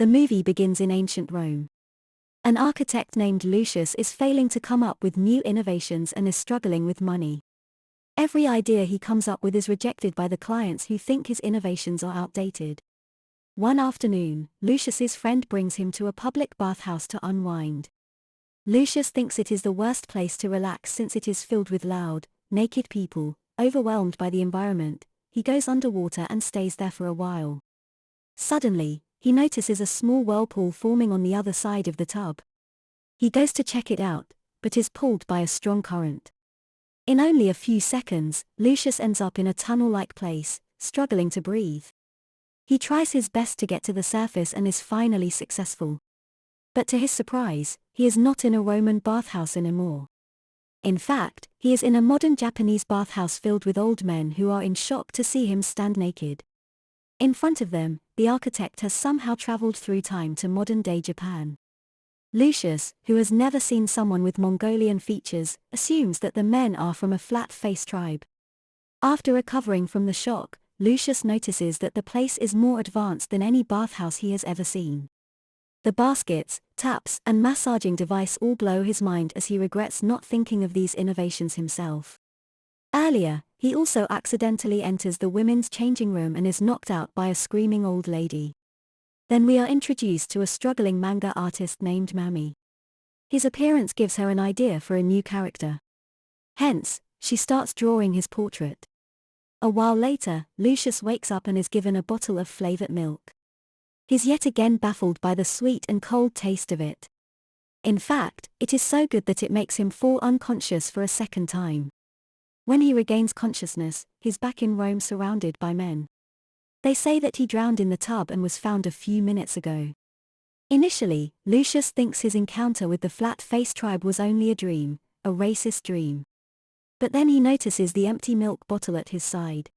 The movie begins in ancient Rome. An architect named Lucius is failing to come up with new innovations and is struggling with money. Every idea he comes up with is rejected by the clients who think his innovations are outdated. One afternoon, Lucius's friend brings him to a public bathhouse to unwind. Lucius thinks it is the worst place to relax since it is filled with loud, naked people. Overwhelmed by the environment, he goes underwater and stays there for a while. Suddenly, he notices a small whirlpool forming on the other side of the tub. He goes to check it out, but is pulled by a strong current. In only a few seconds, Lucius ends up in a tunnel-like place, struggling to breathe. He tries his best to get to the surface and is finally successful. But to his surprise, he is not in a Roman bathhouse anymore. In fact, he is in a modern Japanese bathhouse filled with old men who are in shock to see him stand naked. In front of them, the architect has somehow traveled through time to modern-day Japan. Lucius, who has never seen someone with Mongolian features, assumes that the men are from a flat-faced tribe. After recovering from the shock, Lucius notices that the place is more advanced than any bathhouse he has ever seen. The baskets, taps, and massaging device all blow his mind as he regrets not thinking of these innovations himself. Earlier, he also accidentally enters the women's changing room and is knocked out by a screaming old lady. Then we are introduced to a struggling manga artist named Mami. His appearance gives her an idea for a new character. Hence, she starts drawing his portrait. A while later, Lucius wakes up and is given a bottle of flavored milk. He's yet again baffled by the sweet and cold taste of it. In fact, it is so good that it makes him fall unconscious for a second time. When he regains consciousness, he's back in Rome surrounded by men. They say that he drowned in the tub and was found a few minutes ago. Initially, Lucius thinks his encounter with the flat-faced tribe was only a dream, a racist dream. But then he notices the empty milk bottle at his side.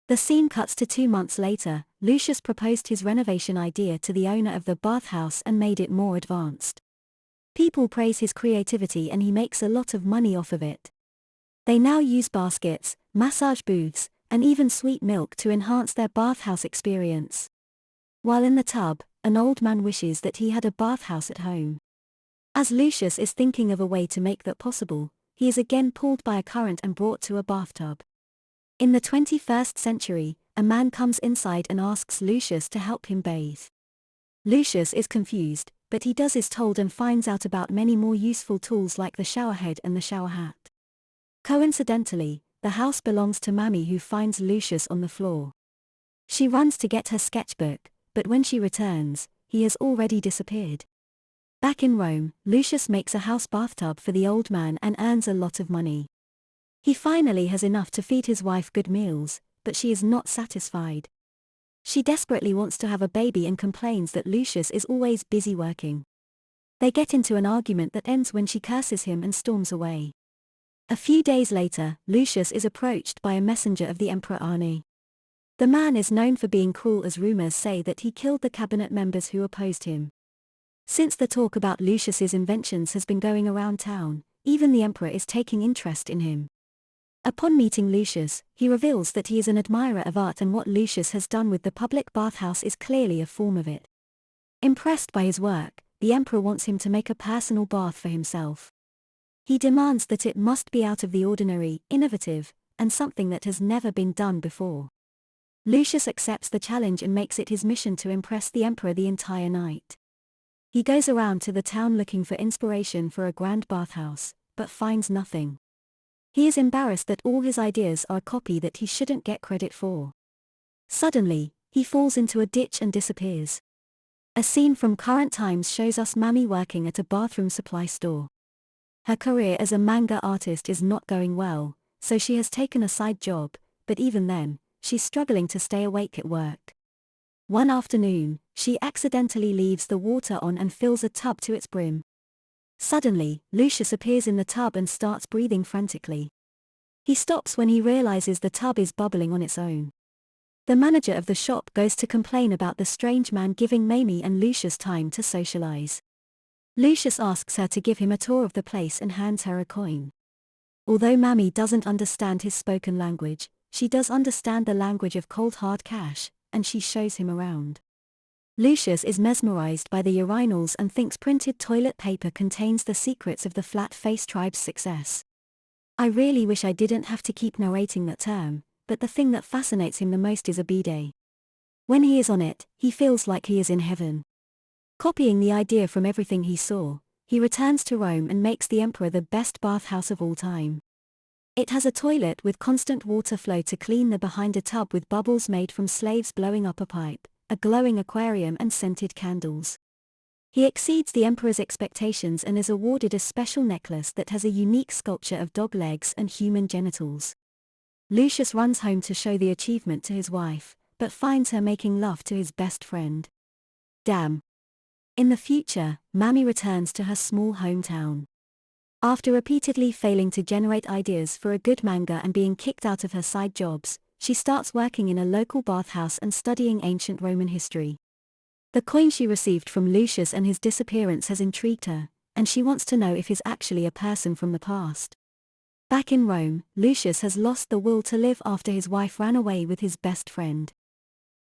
The scene cuts to 2 months later. Lucius proposed his renovation idea to the owner of the bathhouse and made it more advanced. People praise his creativity and he makes a lot of money off of it. They now use baskets, massage booths, and even sweet milk to enhance their bathhouse experience. While in the tub, an old man wishes that he had a bathhouse at home. As Lucius is thinking of a way to make that possible, he is again pulled by a current and brought to a bathtub. In the 21st century, a man comes inside and asks Lucius to help him bathe. Lucius is confused, but he does as told and finds out about many more useful tools like the shower head and the shower hat. Coincidentally, the house belongs to Mami, who finds Lucius on the floor. She runs to get her sketchbook, but when she returns, he has already disappeared. Back in Rome, Lucius makes a house bathtub for the old man and earns a lot of money. He finally has enough to feed his wife good meals, but she is not satisfied. She desperately wants to have a baby and complains that Lucius is always busy working. They get into an argument that ends when she curses him and storms away. A few days later, Lucius is approached by a messenger of the Emperor Arne. The man is known for being cruel, as rumors say that he killed the cabinet members who opposed him. Since the talk about Lucius's inventions has been going around town, even the emperor is taking interest in him. Upon meeting Lucius, he reveals that he is an admirer of art and what Lucius has done with the public bathhouse is clearly a form of it. Impressed by his work, the emperor wants him to make a personal bath for himself. He demands that it must be out of the ordinary, innovative, and something that has never been done before. Lucius accepts the challenge and makes it his mission to impress the emperor the entire night. He goes around to the town looking for inspiration for a grand bathhouse, but finds nothing. He is embarrassed that all his ideas are a copy that he shouldn't get credit for. Suddenly, he falls into a ditch and disappears. A scene from current times shows us Mami working at a bathroom supply store. Her career as a manga artist is not going well, so she has taken a side job, but even then, she's struggling to stay awake at work. One afternoon, she accidentally leaves the water on and fills a tub to its brim. Suddenly, Lucius appears in the tub and starts breathing frantically. He stops when he realizes the tub is bubbling on its own. The manager of the shop goes to complain about the strange man giving Mamie and Lucius time to socialize. Lucius asks her to give him a tour of the place and hands her a coin. Although Mamie doesn't understand his spoken language, she does understand the language of cold hard cash, and she shows him around. Lucius is mesmerized by the urinals and thinks printed toilet paper contains the secrets of the flat-face tribe's success. I really wish I didn't have to keep narrating that term, but the thing that fascinates him the most is a bidet. When he is on it, he feels like he is in heaven. Copying the idea from everything he saw, he returns to Rome and makes the emperor the best bathhouse of all time. It has a toilet with constant water flow to clean the behind a tub with bubbles made from slaves blowing up a pipe, a glowing aquarium and scented candles. He exceeds the emperor's expectations and is awarded a special necklace that has a unique sculpture of dog legs and human genitals. Lucius runs home to show the achievement to his wife, but finds her making love to his best friend. Damn. In the future, Mami returns to her small hometown. After repeatedly failing to generate ideas for a good manga and being kicked out of her side jobs, she starts working in a local bathhouse and studying ancient Roman history. The coin she received from Lucius and his disappearance has intrigued her, and she wants to know if he's actually a person from the past. Back in Rome, Lucius has lost the will to live after his wife ran away with his best friend.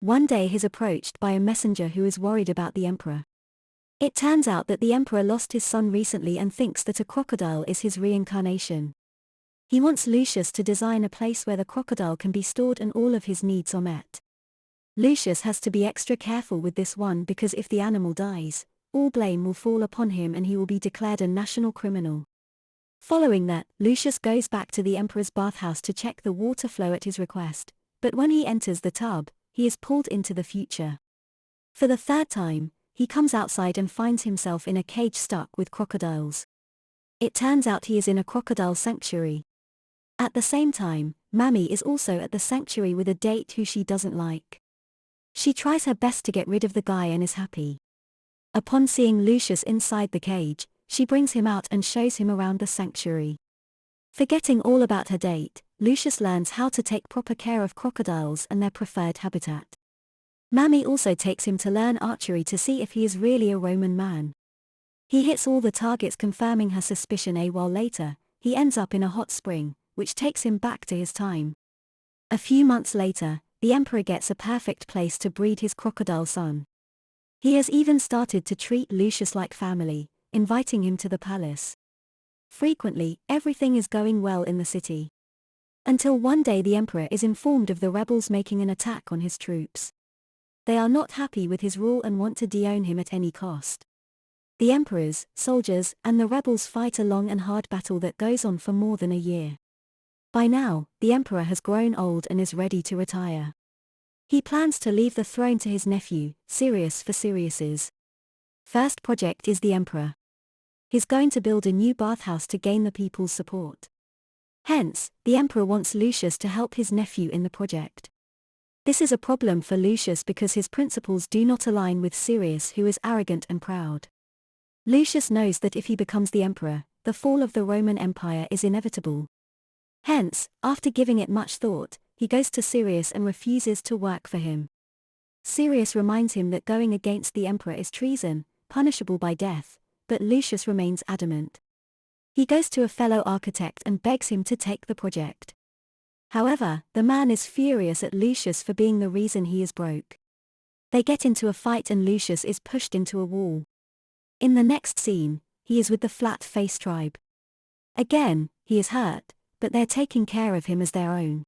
One day he's approached by a messenger who is worried about the emperor. It turns out that the emperor lost his son recently and thinks that a crocodile is his reincarnation. He wants Lucius to design a place where the crocodile can be stored and all of his needs are met. Lucius has to be extra careful with this one because if the animal dies, all blame will fall upon him and he will be declared a national criminal. Following that, Lucius goes back to the emperor's bathhouse to check the water flow at his request, but when he enters the tub, he is pulled into the future. For the third time, he comes outside and finds himself in a cage stuck with crocodiles. It turns out he is in a crocodile sanctuary. At the same time, Mami is also at the sanctuary with a date who she doesn't like. She tries her best to get rid of the guy and is happy. Upon seeing Lucius inside the cage, she brings him out and shows him around the sanctuary. Forgetting all about her date, Lucius learns how to take proper care of crocodiles and their preferred habitat. Mami also takes him to learn archery to see if he is really a Roman man. He hits all the targets, confirming her suspicion. A while later, he ends up in a hot spring, which takes him back to his time. A few months later, the emperor gets a perfect place to breed his crocodile son. He has even started to treat Lucius like family, inviting him to the palace. Frequently, everything is going well in the city. Until one day the emperor is informed of the rebels making an attack on his troops. They are not happy with his rule and want to deown him at any cost. The emperors, soldiers, and the rebels fight a long and hard battle that goes on for more than a year. By now, the emperor has grown old and is ready to retire. He plans to leave the throne to his nephew, Sirius, for Sirius's first project is the emperor. He's going to build a new bathhouse to gain the people's support. Hence, the emperor wants Lucius to help his nephew in the project. This is a problem for Lucius because his principles do not align with Sirius, who is arrogant and proud. Lucius knows that if he becomes the emperor, the fall of the Roman Empire is inevitable. Hence, after giving it much thought, he goes to Sirius and refuses to work for him. Sirius reminds him that going against the emperor is treason, punishable by death, but Lucius remains adamant. He goes to a fellow architect and begs him to take the project. However, the man is furious at Lucius for being the reason he is broke. They get into a fight and Lucius is pushed into a wall. In the next scene, he is with the flat-face tribe. Again, he is hurt, but they're taking care of him as their own.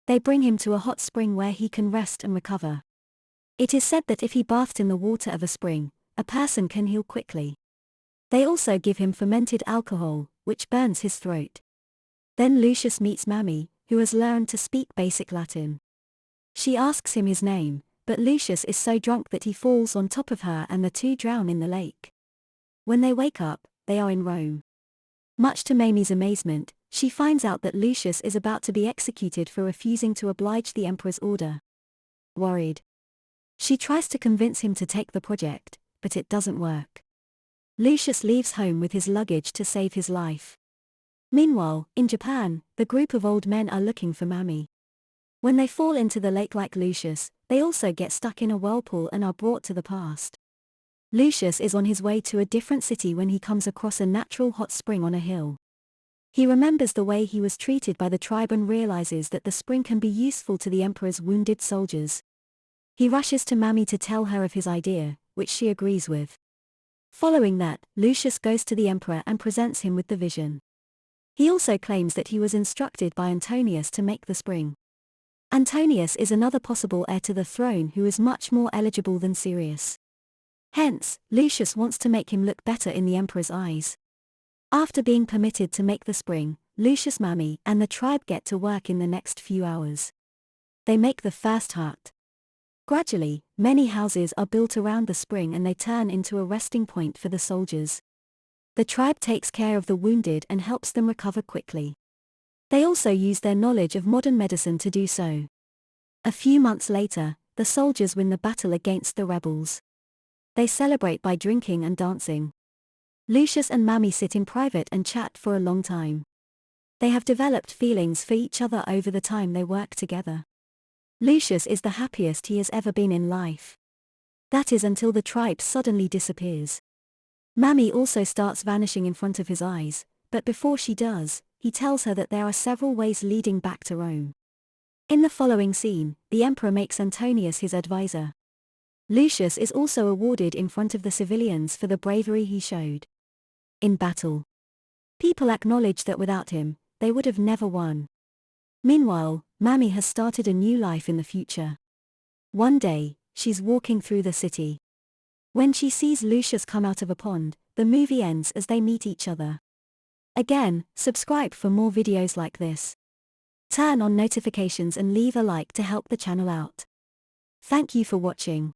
They bring him to a hot spring where he can rest and recover. It is said that if he bathed in the water of a spring, a person can heal quickly. They also give him fermented alcohol, which burns his throat. Then Lucius meets Mami, who has learned to speak basic Latin. She asks him his name, but Lucius is so drunk that he falls on top of her and the two drown in the lake. When they wake up, they are in Rome. Much to Mami's amazement, she finds out that Lucius is about to be executed for refusing to oblige the emperor's order. Worried, she tries to convince him to take the project, but it doesn't work. Lucius leaves home with his luggage to save his life. Meanwhile, in Japan, the group of old men are looking for Mami. When they fall into the lake like Lucius, they also get stuck in a whirlpool and are brought to the past. Lucius is on his way to a different city when he comes across a natural hot spring on a hill. He remembers the way he was treated by the tribe and realizes that the spring can be useful to the emperor's wounded soldiers. He rushes to Mammy to tell her of his idea, which she agrees with. Following that, Lucius goes to the emperor and presents him with the vision. He also claims that he was instructed by Antonius to make the spring. Antonius is another possible heir to the throne who is much more eligible than Sirius. Hence, Lucius wants to make him look better in the emperor's eyes. After being permitted to make the spring, Lucius, Mammy, and the tribe get to work in the next few hours. They make the first hut. Gradually, many houses are built around the spring and they turn into a resting point for the soldiers. The tribe takes care of the wounded and helps them recover quickly. They also use their knowledge of modern medicine to do so. A few months later, the soldiers win the battle against the rebels. They celebrate by drinking and dancing. Lucius and Mammy sit in private and chat for a long time. They have developed feelings for each other over the time they work together. Lucius is the happiest he has ever been in life. That is until the tribe suddenly disappears. Mammy also starts vanishing in front of his eyes, but before she does, he tells her that there are several ways leading back to Rome. In the following scene, the emperor makes Antonius his advisor. Lucius is also awarded in front of the civilians for the bravery he showed in battle. People acknowledge that without him, they would have never won. Meanwhile, Mammy has started a new life in the future. One day, she's walking through the city. When she sees Lucius come out of a pond, the movie ends as they meet each other. Again, subscribe for more videos like this. Turn on notifications and leave a like to help the channel out. Thank you for watching.